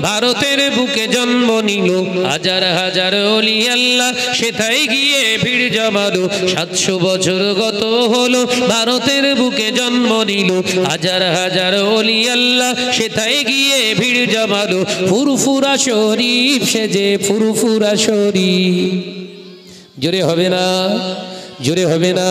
ভারতের বুকে জন্ম নিল হাজার হাজার ওলি আল্লাহ, সেথায় গিয়ে ভিড় জমালো। 700 বছর গত হলো ভারতের বুকে জন্ম নিল হাজার হাজার ওলি আল্লাহ, সেথায় গিয়ে ভিড় জমালো। ফুরফুরা শরীফ সেজে ফুরফুরা শরীফ, জোরে হবে না, জোরে হবে না।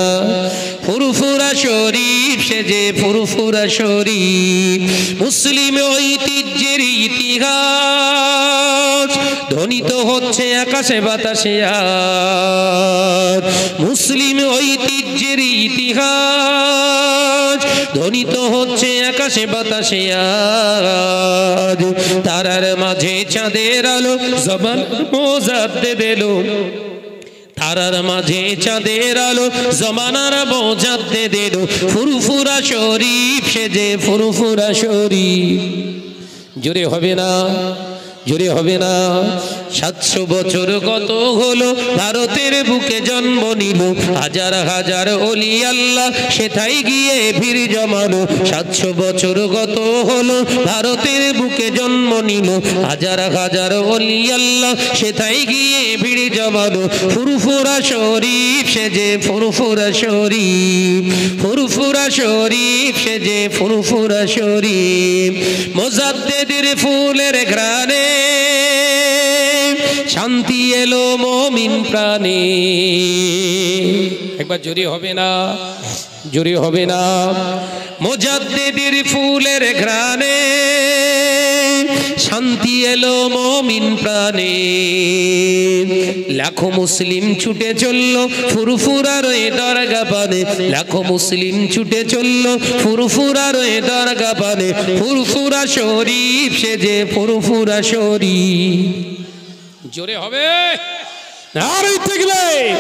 ফুরফুরা শরীফ সেজে ফুরফুরা শরীফ, মুসলিম ঐতিহ্যের ইতিহাস ধ্বনিত হচ্ছে আকাশে বাতাসে আজ। মুসলিম ঐতিহ্যের ইতিহাস ধ্বনিত হচ্ছে আকাশে বাতাসে আজ। তারার মাঝে চাঁদের আলো জবান মোজাদ্দেদ এলো, তারার মাঝে চাঁদের আলো জমানার মোজাদ্দেদ এলো। ফুরফুরা শরীফ সেজে ফুরফুরা শরীফ, জোরে হবে না, জোরে হবে না। 700 বছর কত হলো ভারতের বুকে জন্ম নিল হাজার হাজার ওলি আল্লাহ, সেথায় গিয়ে ভিড় জমালো। 700 বছর কত হলো ভারতের বুকে জন্ম নিল হাজার হাজার ওলি আল্লাহ, সেথায় গিয়ে ভিড় জমালো। ফুরফুরা শরীফ সেজে ফুরফুরা শরীফ, ফুরফুরা শরীফ সেজে ফুরফুরা শরীফ। মোজাদ্দেদের ফুলের ঘ্রাণে শান্তি এলো মুমিন প্রাণে। একবার জোরে হবে না, জোরে হবে না। মোজাদ্দেদের ফুলের ঘ্রাণে শান্তি এলো মুমিন প্রাণে। লাখো মুসলিম ছুটে চলল ফুরফুরার ওই দরগা পানে, লাখো মুসলিম ছুটে চলল ফুরফুরার ওই দরগা পানে। ফুরফুরা শরীফ সেজে ফুরফুরা শরীফ, জোরে হবে নারে তাকবীর।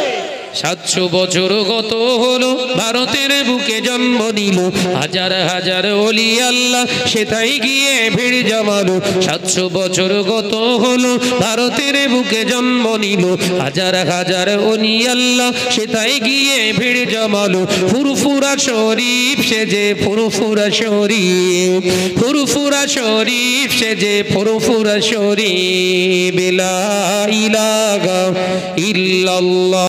700 বছর গত হলো ভারতের বুকে জন্ম নিল হাজার হাজার ওলি আল্লাহ, সেথায় গিয়ে ভিড় জমালো। 700 বছর গত হলো ভারতের বুকে জন্ম নিল হাজার হাজার ওলি আল্লাহ, সেথায় গিয়ে ভিড় জমালো। ফুরফুরা শরীফ সেজে ফুরফুরা শরীফ, ফুরফুরা শরীফ সেজে ফুরফুরা শরীফ। লা ইলাহা ইল্লাল্লাহ।